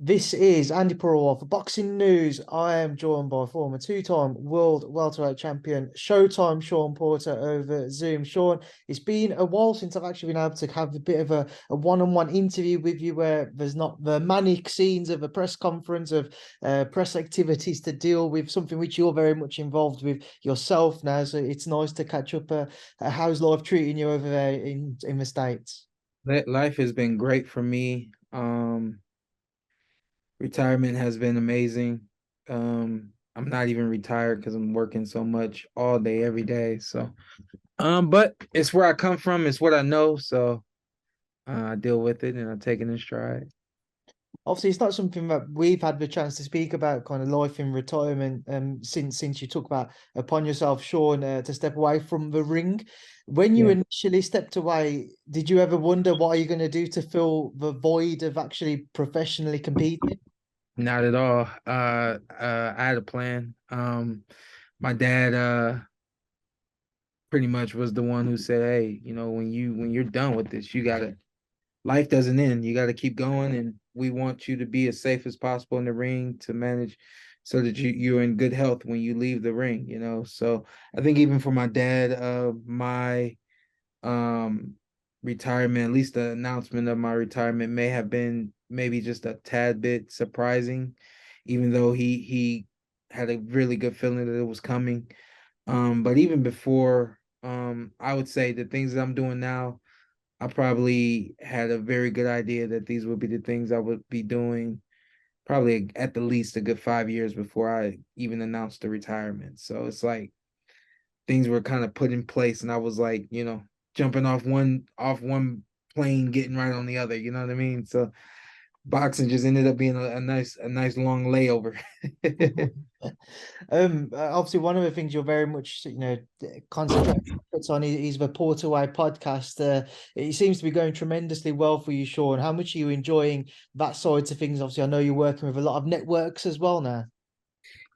This is Andy Purewal for Boxing News. I am joined by former two-time world welterweight champion Showtime Shawn Porter over Zoom. Shawn, it's been a while since I've actually been able to have a bit of a one-on-one interview with you where there's not the manic scenes of a press conference of press activities to deal with, something which you're very much involved with yourself now. So it's nice to catch up. How's life treating you over there in the States? Life has been great for me. Retirement has been amazing. I'm not even retired because I'm working so much all day, every day. But it's where I come from. It's what I know. So I deal with it and I take it in stride. Obviously, it's not something that we've had the chance to speak about, kind of life in retirement, since you took that upon yourself, Shawn, to step away from the ring. When you Yeah. initially stepped away, did you ever wonder what are you going to do to fill the void of actually professionally competing? Not at all. I had a plan. My dad pretty much was the one who said, "Hey, when you're done with this, you gotta life doesn't end. You got to keep going, and we want you to be as safe as possible in the ring to manage, so that you're in good health when you leave the ring. So I think even for my dad, my um retirement, at least the announcement of my retirement, may have been maybe just a tad bit surprising, even though he had a really good feeling that it was coming. But even before, I would say the things that I'm doing now, I probably had a very good idea that these would be the things I would be doing probably at the least a good 5 years before I even announced the retirement. So it's like things were kind of put in place and I was like, jumping off one plane, getting right on the other, you know what I mean? So boxing just ended up being a nice long layover. Obviously, one of the things you're very much, concentrating on is the Porterway podcast. It seems to be going tremendously well for you, Shawn. How much are you enjoying that side of things? Obviously, I know you're working with a lot of networks as well now.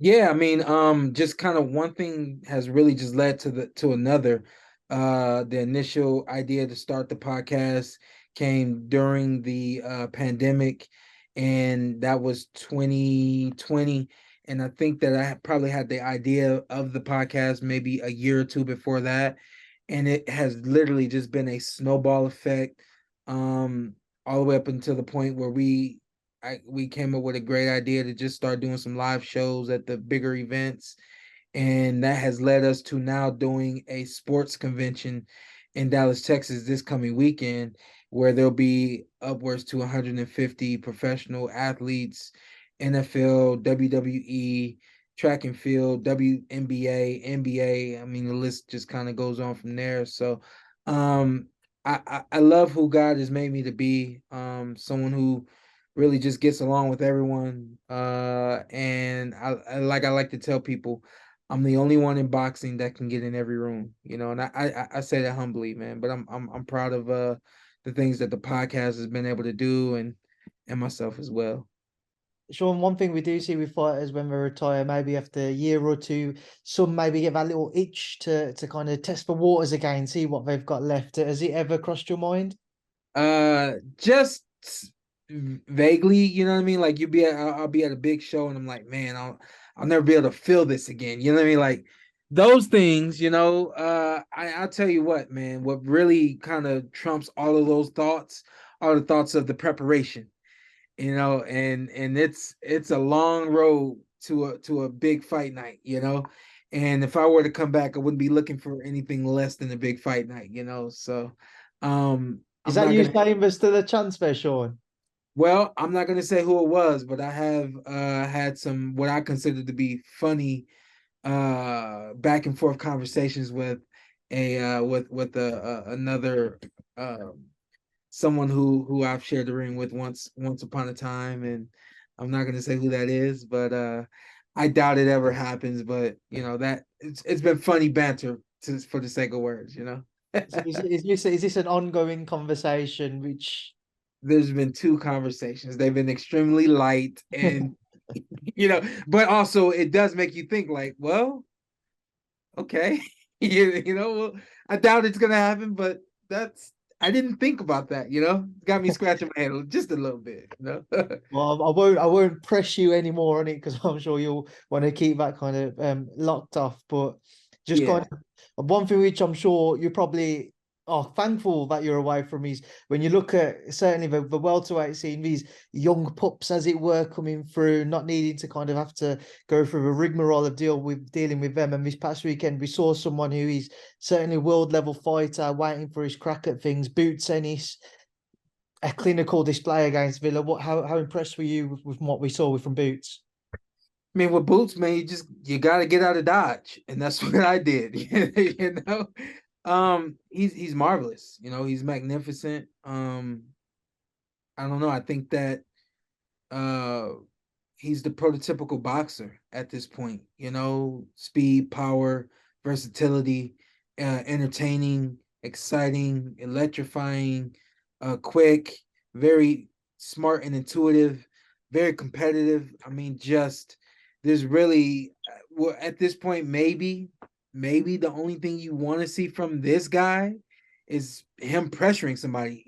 Yeah, I mean, just kind of one thing has really just led to another. The initial idea to start the podcast came during the pandemic, and that was 2020. And I think that I probably had the idea of the podcast maybe a year or two before that, and it has literally just been a snowball effect, um, all the way up until the point where we came up with a great idea to just start doing some live shows at the bigger events. And that has led us to now doing a sports convention in Dallas, Texas this coming weekend, where there'll be upwards to 150 professional athletes, NFL, WWE, track and field, WNBA, NBA. I mean, the list just kind of goes on from there. So um I love who God has made me to be. Someone who really just gets along with everyone. And I like to tell people, I'm the only one in boxing that can get in every room, and I say that humbly, man. But I'm proud of the things that the podcast has been able to do, and myself as well. Sean, one thing we do see with fighters when they retire, maybe after a year or two, some maybe get that little itch to kind of test the waters again, see what they've got left. Has it ever crossed your mind? Just vaguely, you know what I mean? Like I'll be at a big show and I'm like, man, I'll never be able to feel this again. You know what I mean? Like those things, I'll tell you what, man, what really kind of trumps all of those thoughts are the thoughts of the preparation, and it's a long road to a big fight night, and if I were to come back, I wouldn't be looking for anything less than a big fight night, so Is I'm that not you gonna saying there's still a chance there, Sean? well, I'm not gonna say who it was, but I have had some what I consider to be funny back and forth conversations with a another someone who I've shared the ring with once upon a time, and I'm not gonna say who that is, but I doubt it ever happens. But that it's been funny banter for the sake of words. Is this an ongoing conversation which There's been two conversations. They've been extremely light, and but also it does make you think like, well, okay, well, I doubt it's gonna happen, but that's I didn't think about that, got me scratching my head just a little bit. Well, I won't press you anymore on it because I'm sure you'll want to keep that kind of locked off. But just Yeah. kind of one thing which I'm sure you're probably are thankful that you're away from is when you look at certainly the welterweight scene, these young pups, as it were, coming through, not needing to kind of have to go through the rigmarole of dealing with them. And this past weekend, we saw someone who is certainly a world level fighter waiting for his crack at things. Boots Ennis, a clinical display against Villa. How impressed were you with what we saw from Boots? I mean, with Boots, man, you got to get out of Dodge, and that's what I did. He's marvelous. He's magnificent. I don't know. I think that uh, he's the prototypical boxer at this point. Speed, power, versatility, entertaining, exciting, electrifying, quick, very smart and intuitive, very competitive. I mean, just there's really well at this point, maybe the only thing you want to see from this guy is him pressuring somebody.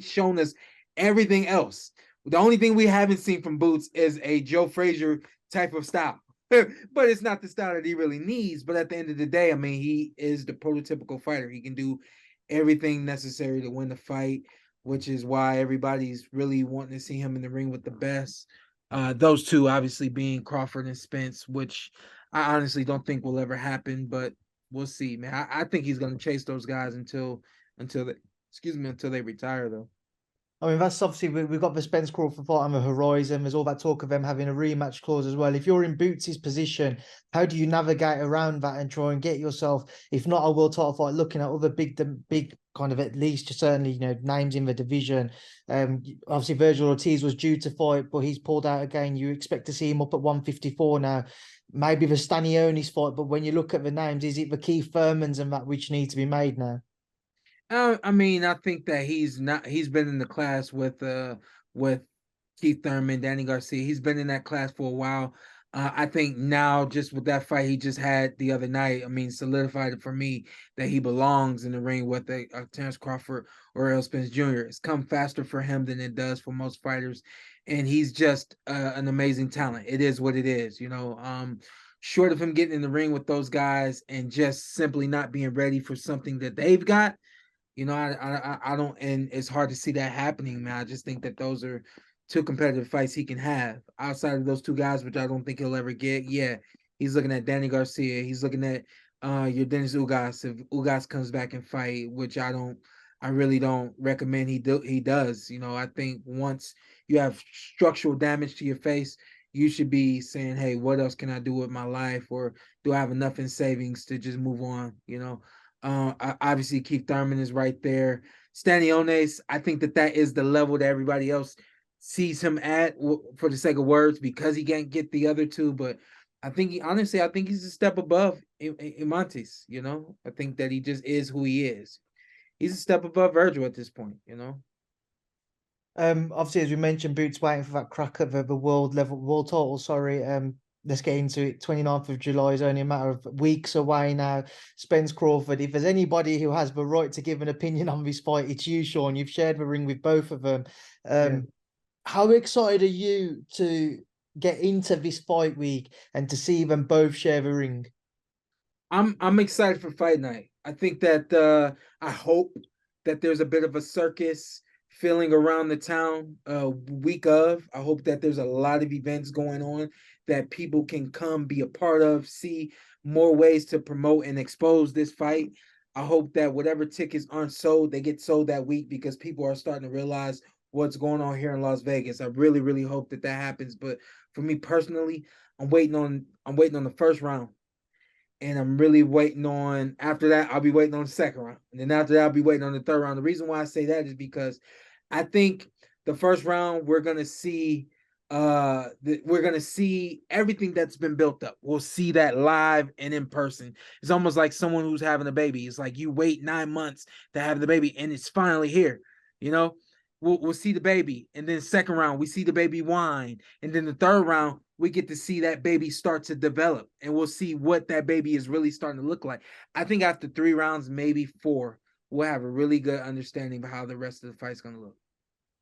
Shown us everything else. The only thing we haven't seen from Boots is a Joe Frazier type of style. But it's not the style that he really needs. But at the end of the day, I mean, he is the prototypical fighter. He can do everything necessary to win the fight, which is why everybody's really wanting to see him in the ring with the best. Those two obviously being Crawford and Spence, which I honestly don't think will ever happen, but we'll see, man. I think he's going to chase those guys until they retire, though. I mean, that's obviously we've got the Spence-Crawford fight on the horizon. There's all that talk of them having a rematch clause as well. If you're in Boots' position, how do you navigate around that and try and get yourself, if not a world title fight, looking at other big kind of at least certainly names in the division. Obviously Virgil Ortiz was due to fight, but he's pulled out again. You expect to see him up at 154 now. Maybe the Stanionis fight, but when you look at the names, is it the Keith Thurmans and that which need to be made now? I mean, I think that he's been in the class with Keith Thurman, Danny Garcia. He's been in that class for a while. I think now, just with that fight he just had the other night, I mean, solidified it for me that he belongs in the ring with Terence Crawford or Errol Spence Jr. It's come faster for him than it does for most fighters, and he's just an amazing talent. It is what it is. Short of him getting in the ring with those guys and just simply not being ready for something that they've got. I don't, and it's hard to see that happening, man. I just think that those are two competitive fights he can have outside of those two guys, which I don't think he'll ever get. Yeah, he's looking at Danny Garcia. He's looking at your Dennis Ugas if Ugas comes back and fight, which I really don't recommend he does. I think once you have structural damage to your face, you should be saying, hey, what else can I do with my life, or do I have enough in savings to just move on? Obviously Keith Thurman is right there. Stanionis, I think that is the level that everybody else sees him at for the sake of words because he can't get the other two. But I think he's a step above Imantis. I think that he just is who he is. He's a step above Virgil at this point. Obviously, as we mentioned, Boots waiting for that crack at the world title. Sorry. Let's get into it. 29th of July is only a matter of weeks away now. Spence-Crawford. If there's anybody who has the right to give an opinion on this fight, it's you, Shawn. You've shared the ring with both of them. How excited are you to get into this fight week and to see them both share the ring? I'm excited for fight night. I think that I hope that there's a bit of a circus feeling around the town week of. I hope that there's a lot of events going on that people can come be a part of, see more ways to promote and expose this fight. I hope that whatever tickets aren't sold, they get sold that week because people are starting to realize what's going on here in Las Vegas. I really, really hope that happens. But for me personally, I'm waiting on the first round. And I'm really waiting on, after that, I'll be waiting on the second round. And then after that, I'll be waiting on the third round. The reason why I say that is because I think the first round, we're going to see everything that's been built up. We'll see that live and in person. It's almost like someone who's having a baby. It's like you wait 9 months to have the baby and it's finally here. We'll see the baby, and then second round we see the baby whine, and then the third round we get to see that baby start to develop, and we'll see what that baby is really starting to look like. I think after 3 rounds, maybe 4, we'll have a really good understanding of how the rest of the fight's going to look.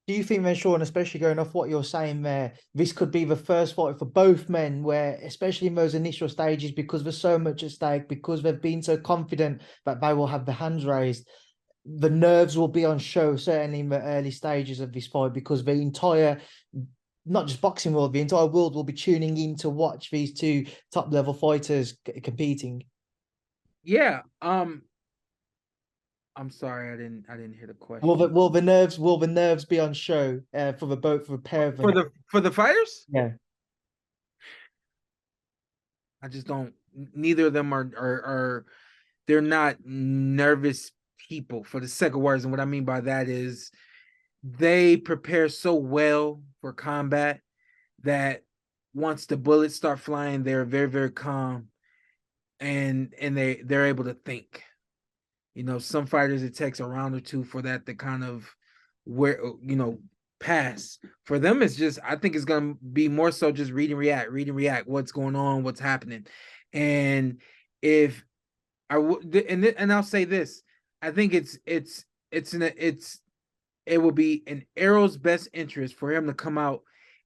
Do you think then, Sean, especially going off what you're saying there, this could be the first fight for both men where, especially in those initial stages, because there's so much at stake, because they've been so confident that they will have the hands raised, the nerves will be on show, certainly in the early stages of this fight, because the entire, not just boxing world, the entire world will be tuning in to watch these two top level fighters competing. Yeah. I'm sorry, I didn't hear the Will question. the nerves be on show for the both for the pair of them? For the fighters? Yeah. I just don't. Neither of them are they're not nervous people for the sake of words. And what I mean by that is they prepare so well for combat that once the bullets start flying, they're very, very calm and they're able to think. You know, some fighters it takes a round or two for that to kind of pass. For them, it's just I think it's gonna be more so just read and react, what's going on, what's happening. And if I would and I'll say this, I think it will be in Errol's best interest for him to come out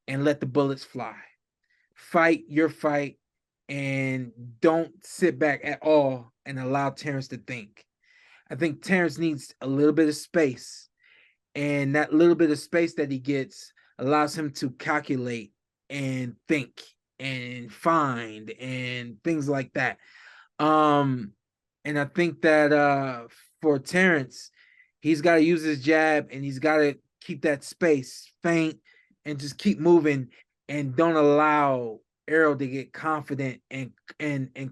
and let the bullets fly. Fight your fight and don't sit back at all and allow Terrence to think. I think Terrence needs a little bit of space, and that little bit of space that he gets allows him to calculate and think and find and things like that. And I think that for Terrence, he's got to use his jab and he's got to keep that space, feint, and just keep moving and don't allow Errol to get confident and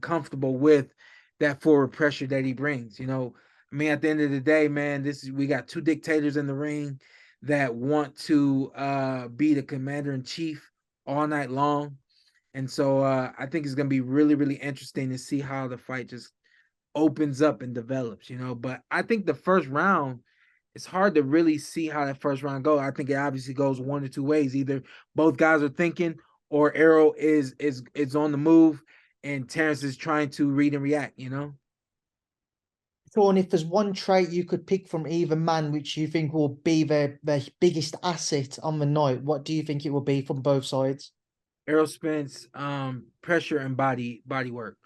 comfortable with that forward pressure that he brings. You know, I mean, at the end of the day, man, we got two dictators in the ring that want to be the commander in chief all night long. And so I think it's going to be really, really interesting to see how the fight just opens up and develops, you know. But I think the first round, it's hard to really see how that first round goes. I think it obviously goes one or two ways. Either both guys are thinking or Errol is on the move and Terrence is trying to read and react, you know. Sean, if there's one trait you could pick from either man, which you think will be their biggest asset on the night, what do you think it will be from both sides? Errol Spence, pressure and body work.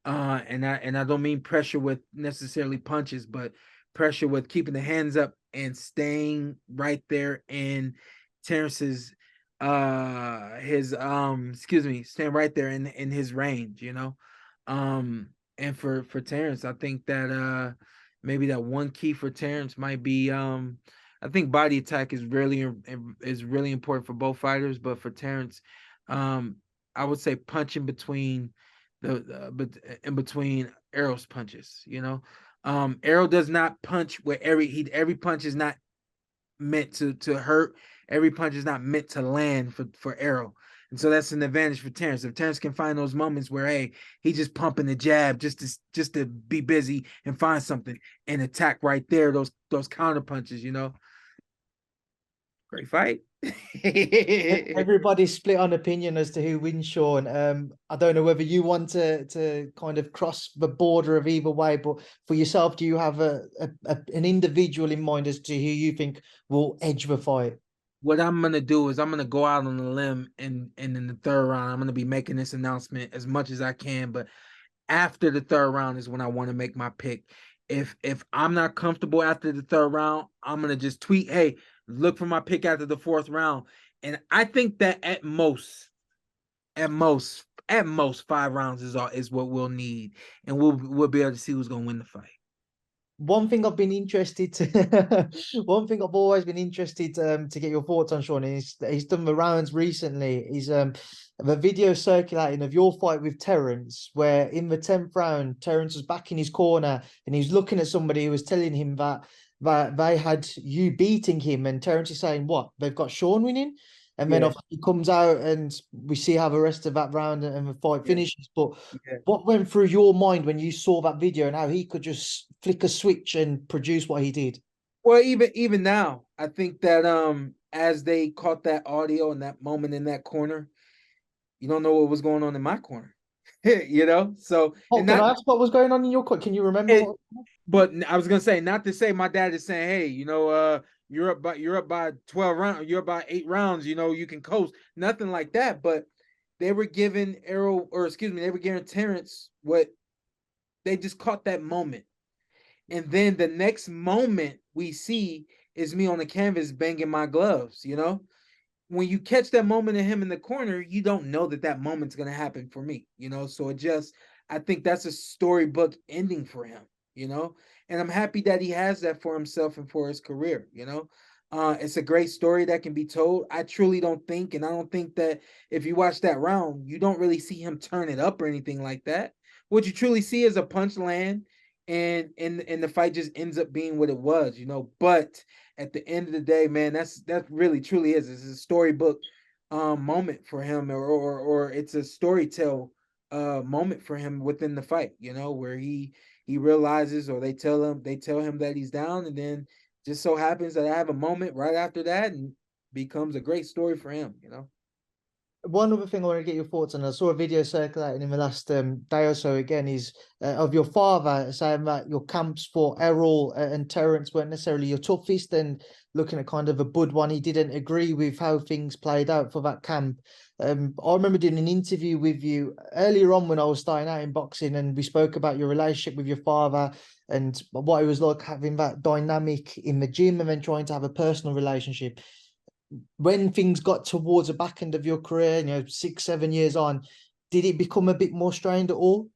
And I don't mean pressure with necessarily punches, but pressure with keeping the hands up and staying right there in Terrence's staying right there in his range, you know. And for Terrence, I think that maybe that one key for Terrence might be I think body attack is really important for both fighters, but for Terrence, I would say punching between but in between Errol's punches, you know. Errol does not punch where every punch is not meant to hurt. Every punch is not meant to land for Errol. And so that's an advantage for Terrence. If Terrence can find those moments where, hey, he's just pumping the jab just to be busy and find something and attack right there, those counter punches, you know. Great fight. Everybody's split on opinion as to who wins, Sean. I don't know whether you want to kind of cross the border of either way, but for yourself, do you have an individual in mind as to who you think will edge the fight? What I'm gonna do is I'm gonna go out on a limb and in the third round, I'm gonna be making this announcement as much as I can, but after the third round is when I want to make my pick. If I'm not comfortable after the third round, I'm gonna just tweet, hey, look for my pick after the fourth round. And I think that at most 5 rounds is what we'll need, and we'll be able to see who's gonna win the fight. One thing I've been interested one thing I've always been interested to get your thoughts on, Sean, is that he's done the rounds recently. Is the video circulating of your fight with Terrence, where in the 10th round, Terrence was back in his corner and he's looking at somebody who was telling him that they had you beating him, and Terrence is saying, what, they've got Sean winning? And then he comes out and we see how the rest of that round and the fight finishes. But what went through your mind when you saw that video and how he could just flick a switch and produce what he did? Well, even now, I think that as they caught that audio in that moment in that corner, you don't know what was going on in my corner. you know. So Oh, and can not I ask what was going on in your court? Can you remember it, what? but I was gonna say not to say my dad is saying, hey, you're up by 12 rounds, you're up by 8 rounds, you can coast, nothing like that. But they were giving Errol, or excuse me, they were giving Terrence what they just caught that moment. And then the next moment we see is me on the canvas banging my gloves. When you catch that moment of him in the corner, you don't know that that moment's going to happen for me. So I think that's a storybook ending for him. And I'm happy that he has that for himself and for his career. It's a great story that can be told. I truly don't think, and I don't think that if you watch that round, you don't really see him turn it up or anything like that. What you truly see is a punch land, and the fight just ends up being what it was. But at the end of the day, man, that really truly is. It's a storybook moment for him, or it's a storytell moment for him within the fight, where he realizes, or they tell him that he's down, and then just so happens that I have a moment right after that and becomes a great story for him. One other thing I want to get your thoughts on, I saw a video circulating in the last day or so again, is of your father saying that your camps for Errol and Terence weren't necessarily your toughest, and looking at kind of a Bud one, he didn't agree with how things played out for that camp. I remember doing an interview with you earlier on when I was starting out in boxing, and we spoke about your relationship with your father and what it was like having that dynamic in the gym and then trying to have a personal relationship. When things got towards the back end of your career, 6, 7 years on, did it become a bit more strained at all?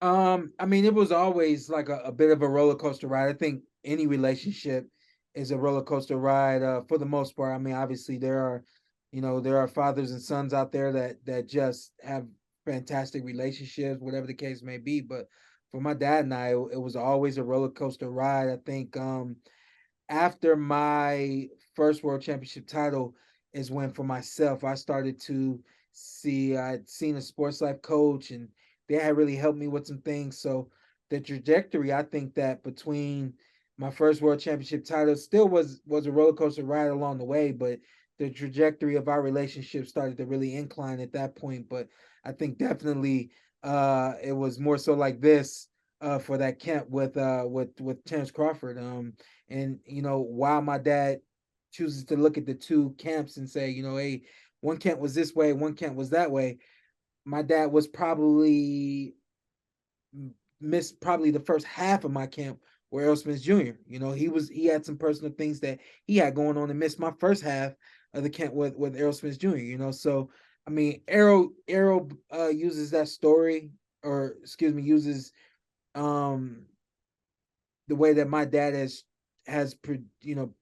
I mean, it was always like a bit of a roller coaster ride. I think any relationship is a roller coaster ride, for the most part. I mean, obviously there are fathers and sons out there that just have fantastic relationships, whatever the case may be. But for my dad and I, it was always a roller coaster ride. I think after my first world championship title is when, for myself, I started to see, I'd seen a sports life coach, and they had really helped me with some things. So the trajectory, I think that between my first world championship title still was a roller coaster ride along the way, but the trajectory of our relationship started to really incline at that point. But I think definitely it was more so like this for that camp with Terence Crawford. And while my dad chooses to look at the two camps and say, hey, one camp was this way, one camp was that way, my dad was probably missed probably the first half of my camp where Errol Spence Jr. He had some personal things that he had going on and missed my first half of the camp with Errol Spence Jr. So I mean, Errol uses that story, or excuse me, uses um the way that my dad has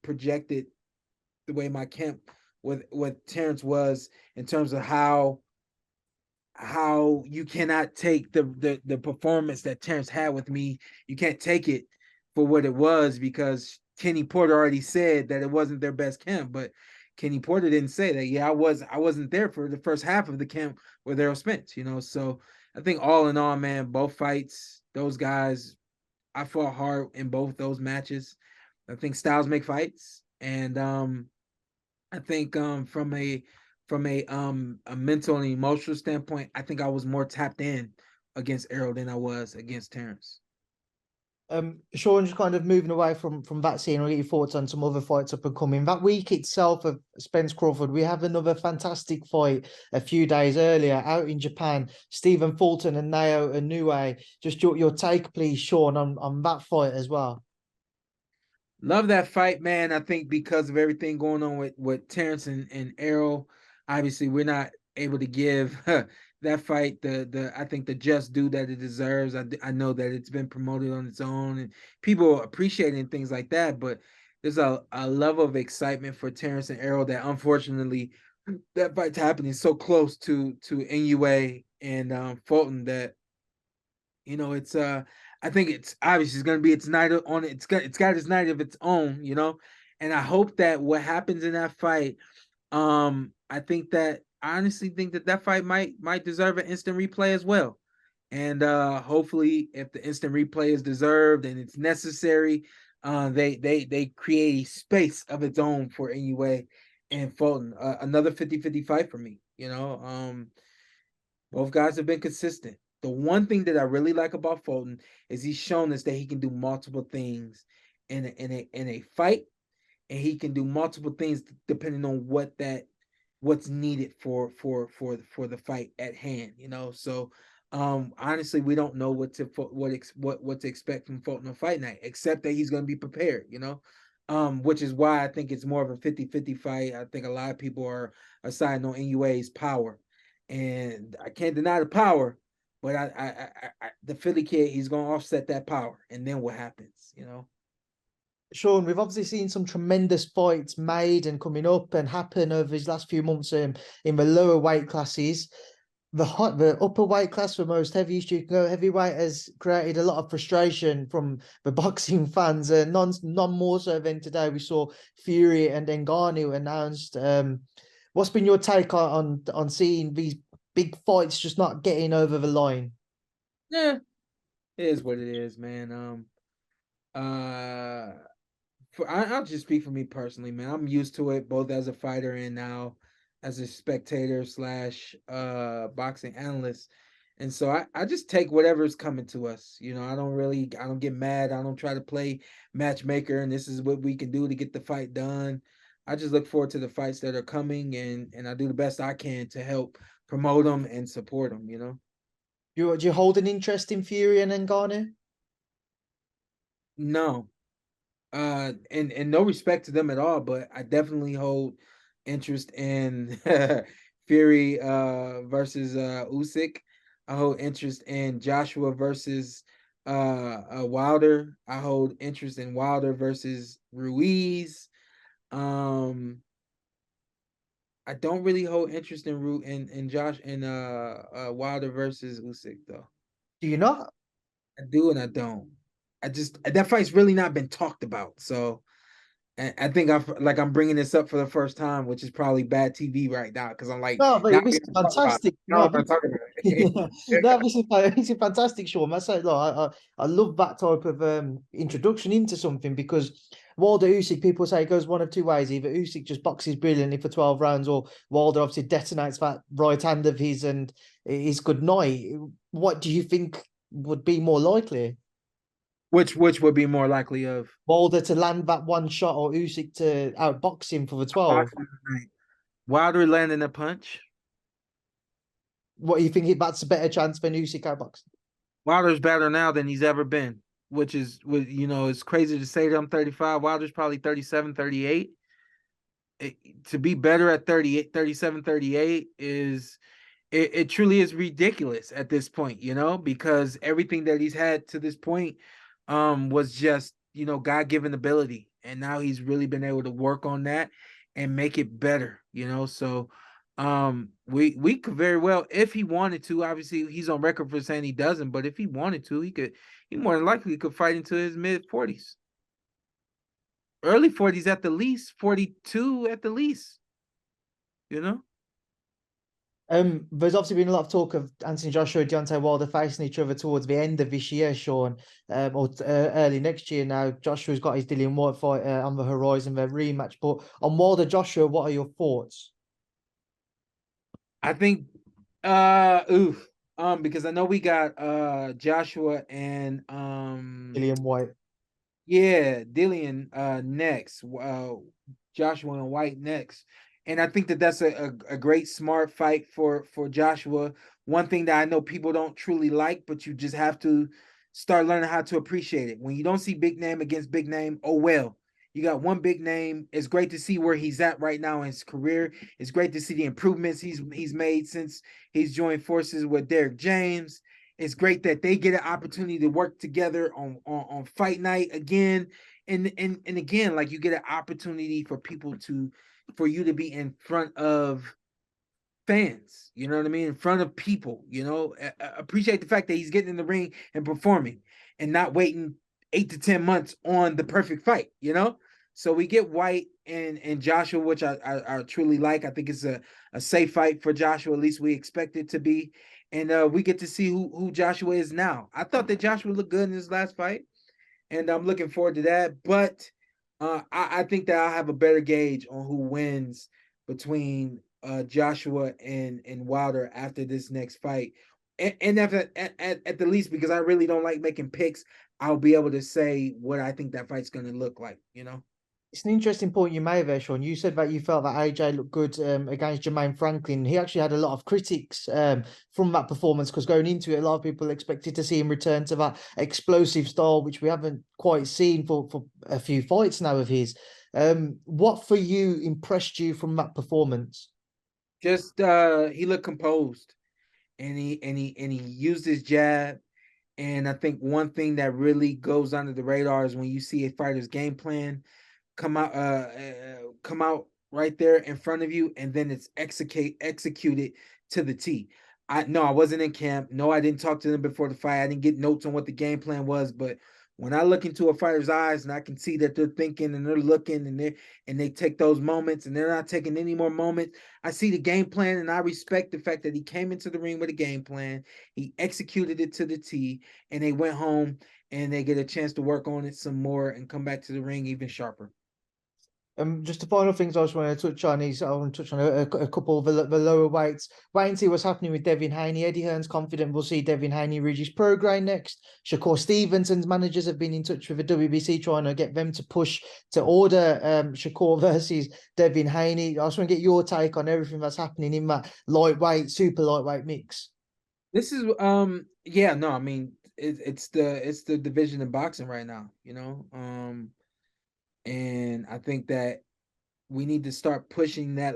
projected the way my camp with Terrence was, in terms of how you cannot take the performance that Terrence had with me. You can't take it for what it was, because Kenny Porter already said that it wasn't their best camp. But Kenny Porter didn't say that. Yeah, I wasn't there for the first half of the camp with Errol Spence. So I think all in all, man, both fights, those guys, I fought hard in both those matches. I think styles make fights, and I think from a mental and emotional standpoint, I think I was more tapped in against Errol than I was against Terrence. Sean, just kind of moving away from that scene, I'll get your thoughts on some other fights up and coming. That week itself of Spence-Crawford, we have another fantastic fight a few days earlier out in Japan. Stephen Fulton and Inoue. Just your take, please, Sean, on that fight as well. Love that fight, man. I think because of everything going on with Terrence and Errol, obviously we're not able to give that fight the I think the just due that it deserves. I know that it's been promoted on its own and people appreciating things like that, but there's a level of excitement for Terrence and Errol that, unfortunately, that fight's happening so close to Inoue and Fulton that it's I think it's obviously it's gonna be its night on it. It's got its night of its own. And I hope that what happens in that fight, I honestly think that fight might deserve an instant replay as well. And hopefully, if the instant replay is deserved and it's necessary, they create a space of its own for Inoue and Fulton. Another 50-50 fight for me. Both guys have been consistent. The one thing that I really like about Fulton is he's shown us that he can do multiple things in a fight, and he can do multiple things depending on what's needed for the fight at hand. So honestly, we don't know what to expect from Fulton on fight night, except that he's going to be prepared. Which is why I think it's more of a 50-50 fight. I think a lot of people are siding on Inoue's power, and I can't deny the power, but the Philly kid, he's going to offset that power, and then what happens? Shawn, we've obviously seen some tremendous fights made and coming up and happen over his last few months in the lower weight classes. The upper weight class for most heavyweights, you can go heavyweight, has created a lot of frustration from the boxing fans. None more so than today. We saw Fury and Ngannou announced. What's been your take on seeing these big fights just not getting over the line? Yeah, it is what it is, man. I'll just speak for me personally, man. I'm used to it, both as a fighter and now as a spectator slash boxing analyst. And so I just take whatever's coming to us. I don't get mad. I don't try to play matchmaker and this is what we can do to get the fight done. I just look forward to the fights that are coming, and I do the best I can to help promote them and support them. Do you hold an interest in Fury and Ngannou? No. And no respect to them at all, but I definitely hold interest in Fury versus Usyk. I hold interest in Joshua versus Wilder. I hold interest in Wilder versus Ruiz. I don't really hold interest in Josh in Wilder versus Usyk though. Do you not? I do and I don't. That fight's really not been talked about. So I think I'm bringing this up for the first time, which is probably bad TV right now because I'm like, No, but now this we is can talk about it. fantastic. Now No, I'm talking about it. no, this is fantastic, Sean. I say, look, I love that type of introduction into something because Wilder Usyk, people say it goes one of two ways. Either Usyk just boxes brilliantly for 12 rounds, or Wilder obviously detonates that right hand of his and is good night. What do you think would be more likely? Which would be more likely of Wilder to land that one shot or Usyk to outbox him for the 12? boxing tonight? Wilder landing a punch. What do you think that's a better chance than Usyk outboxing? Wilder's better now than he's ever been, which is it's crazy to say that I'm 35. Wilder's probably 37, 38. To be better at 38, 37, 38 is it truly is ridiculous at this point, because everything that he's had to this point was just, God-given ability. And now he's really been able to work on that and make it better. So we could very well, if he wanted to, obviously he's on record for saying he doesn't, but if he wanted to, he more than likely could fight into his mid-40s. Early 40s at the least, 42 at the least. There's obviously been a lot of talk of Anthony Joshua and Deontay Wilder facing each other towards the end of this year, Sean, or early next year. Now Joshua's got his Dillian White fight on the horizon, their rematch. But on Wilder Joshua, what are your thoughts? I think because I know we got Joshua and Dillian White. yeah, Dillian next, Joshua and White next. And I think that that's a great smart fight for Joshua. One thing that I know people don't truly like, but you just have to start learning how to appreciate it. When you don't see big name against big name, oh well. You got one big name. It's great to see where he's at right now in his career. It's great to see the improvements he's made since he's joined forces with Derek James. It's great that they get an opportunity to work together on fight night again. And again, like you get an opportunity for you to be in front of fans, you know what I mean? In front of people, appreciate the fact that he's getting in the ring and performing and not waiting 8 to 10 months on the perfect fight. So we get White and Joshua, which I truly like. I think it's a safe fight for Joshua, at least we expect it to be. And we get to see who Joshua is now. I thought that Joshua looked good in his last fight, and I'm looking forward to that. But I think that I'll have a better gauge on who wins between Joshua and Wilder after this next fight. And at the least, because I really don't like making picks, I'll be able to say what I think that fight's going to look like, you know? It's an interesting point you made there, Sean. You said that you felt that AJ looked good against Jermaine Franklin. He actually had a lot of critics from that performance because going into it, a lot of people expected to see him return to that explosive style, which we haven't quite seen for a few fights now of his. What for you impressed you from that performance? Just he looked composed, and he used his jab. And I think one thing that really goes under the radar is when you see a fighter's game plan come out right there in front of you, and then it's executed to the T. I wasn't in camp. No, I didn't talk to them before the fight. I didn't get notes on what the game plan was, but when I look into a fighter's eyes and I can see that they're thinking and they're looking and they take those moments and they're not taking any more moments, I see the game plan and I respect the fact that he came into the ring with a game plan. He executed it to the T, and they went home and they get a chance to work on it some more and come back to the ring even sharper. Just the final things I just want to touch on is I want to touch on a couple of the lower weights. Wait and see what's happening with Devin Haney. Eddie Hearn's confident we'll see Devin Haney reach his pro grade next. Shakur-Stevenson's managers have been in touch with the WBC trying to get them to push to order Shakur versus Devin Haney. I just want to get your take on everything that's happening in that lightweight, super lightweight mix. This is yeah, no, I mean it's the division in boxing right now, you know. And I think that we need to start pushing that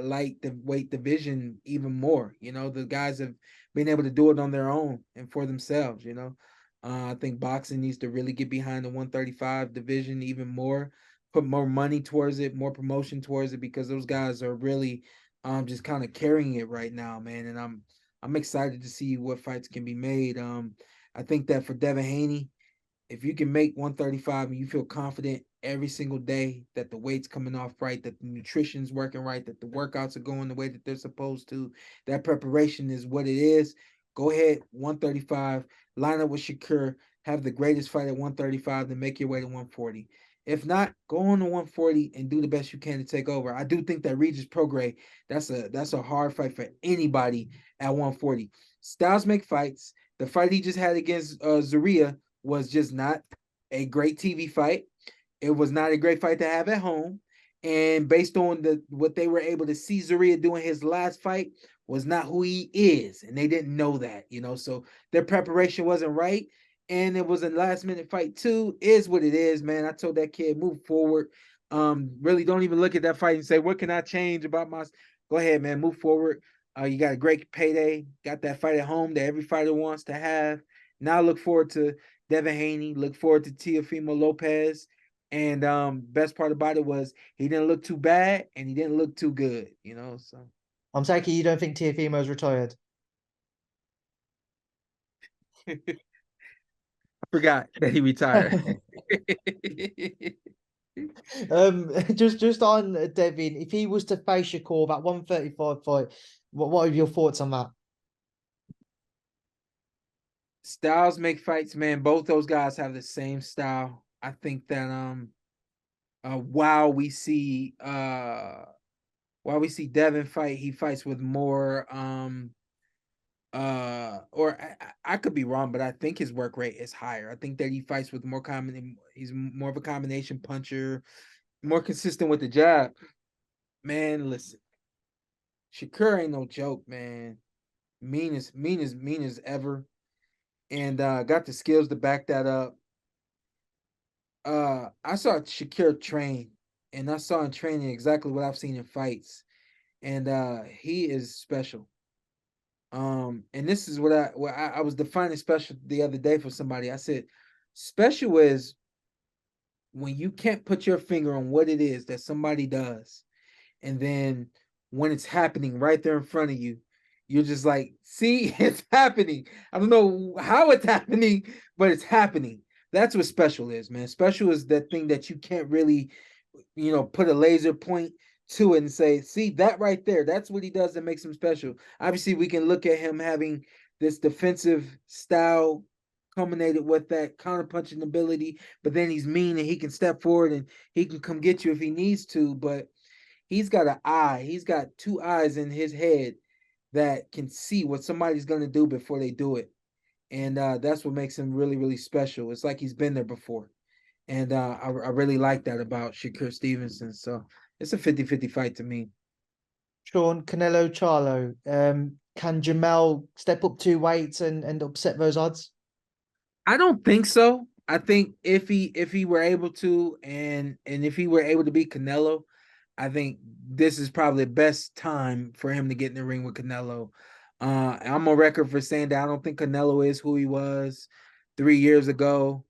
weight division even more. You know, the guys have been able to do it on their own and for themselves. You know, I think boxing needs to really get behind the 135 division even more, put more money towards it, more promotion towards it, because those guys are really just kind of carrying it right now, man. And I'm excited to see what fights can be made. I think that for Devin Haney, if you can make 135 and you feel confident every single day that the weight's coming off right, that the nutrition's working right, that the workouts are going the way that they're supposed to, that preparation is what it is, go ahead, 135, line up with Shakur, have the greatest fight at 135, then make your way to 140. If not, go on to 140 and do the best you can to take over. I do think that Regis Prograis, that's a hard fight for anybody at 140. Styles make fights. The fight he just had against Zorrilla was just not a great TV fight. It was not a great fight to have at home. And based on what they were able to see Zorrilla doing his last fight was not who he is. And they didn't know that, you know. So their preparation wasn't right. And it was a last minute fight too. Is what it is, man. I told that kid, move forward. Really don't even look at that fight and say, what can I change about my go ahead, man, move forward. You got a great payday, got that fight at home that every fighter wants to have. Now look forward to Devin Haney, look forward to Teofimo Lopez. And best part about it was he didn't look too bad and he didn't look too good, you know. So I'm taking you don't think Teofimo's retired. I forgot that he retired. Just on Devin, if he was to face Shakur, that 135 fight, what are your thoughts on that? Styles make fights, man. Both those guys have the same style. I think that while we see Devin fight, he fights with more or I could be wrong, but I think his work rate is higher. I think that he fights with more common. He's more of a combination puncher, more consistent with the jab. Man, listen, Shakur ain't no joke, man. Mean as ever, and got the skills to back that up. I saw Shakur train, and I saw him training exactly what I've seen in fights, and he is special. And this is what I was defining special the other day for somebody. I said, special is when you can't put your finger on what it is that somebody does, and then when it's happening right there in front of you, you're just like, see, it's happening. I don't know how it's happening, but it's happening. That's what special is, man. Special is that thing that you can't really, you know, put a laser point to it and say, see that right there, that's what he does that makes him special. Obviously, we can look at him having this defensive style culminated with that counter punching ability, but then he's mean and he can step forward and he can come get you if he needs to. But he's got an eye. He's got two eyes in his head that can see what somebody's gonna do before they do it. And that's what makes him really, really special. It's like he's been there before. And I really like that about Shakur Stevenson. So it's a 50-50 fight to me. Sean, Canelo, Charlo. Can Jamel step up 2 weights and upset those odds? I don't think so. I think if he were able to, and if he were able to beat Canelo, I think this is probably the best time for him to get in the ring with Canelo. I'm on record for saying that I don't think Canelo is who he was 3 years ago,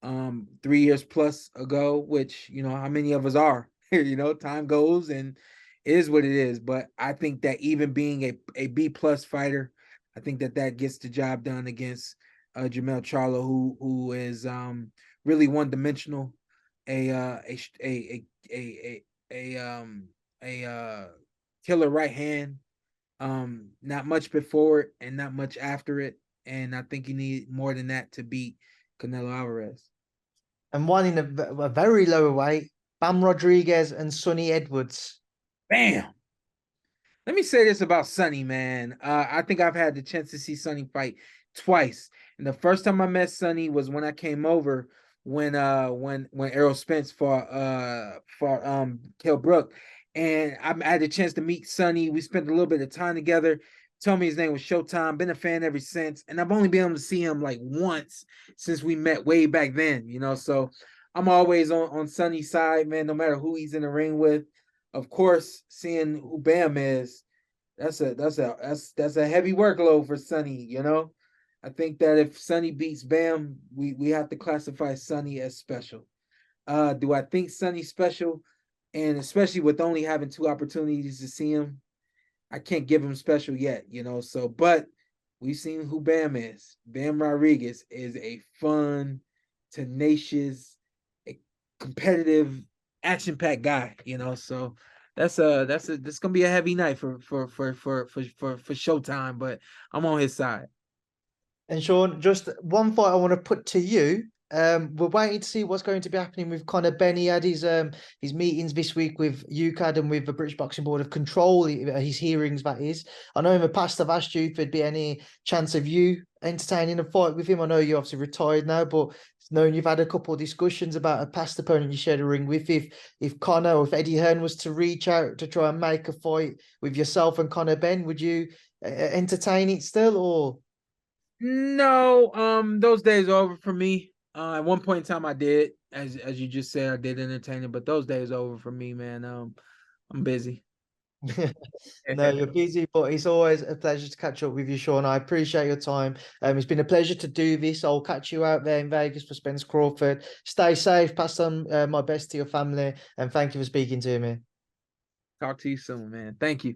3 years plus ago, which how many of us are. Time goes and it is what it is. But I think that even being a B plus fighter, I think that gets the job done against Jamel Charlo, who is really one dimensional, a killer right hand, not much before it and not much after it, and I think you need more than that to beat Canelo Alvarez. And one in a very lower weight, Bam Rodriguez and Sonny Edwards. Bam. Let me say this about Sonny, man. I think I've had the chance to see Sonny fight twice. And the first time I met Sonny was when I came over when Errol Spence fought Kell Brook. And I had the chance to meet Sonny. We spent a little bit of time together. Told me his name was Showtime. Been a fan ever since. And I've only been able to see him like once since we met way back then, So I'm always on Sonny's side, man, no matter who he's in the ring with. Of course, seeing who Bam is, that's a heavy workload for Sonny, I think that if Sonny beats Bam, we have to classify Sonny as special. Do I think Sonny's special? And especially with only having 2 opportunities to see him, I can't give him special yet, So, but we've seen who Bam is. Bam Rodriguez is a fun, tenacious, a competitive, action-packed guy, So this gonna be a heavy night for Showtime, but I'm on his side. And Sean, just one fight I want to put to you. We're waiting to see what's going to be happening with Conor Benn. He had his meetings this week with UKAD and with the British Boxing Board of Control. His hearings, that is. I know in the past I've asked you if there'd be any chance of you entertaining a fight with him. I know you're obviously retired now, but knowing you've had a couple of discussions about a past opponent you shared a ring with, if Conor or if Eddie Hearn was to reach out to try and make a fight with yourself and Conor Benn, would you entertain it still, or? No, those days are over for me. At one point in time, I did, as you just said, I did entertain it, but those days are over for me, man. I'm busy. No, you're busy, but it's always a pleasure to catch up with you, Sean. I appreciate your time. It's been a pleasure to do this. I'll catch you out there in Vegas for Spence-Crawford. Stay safe. Pass on my best to your family, and thank you for speaking to me. Talk to you soon, man. Thank you.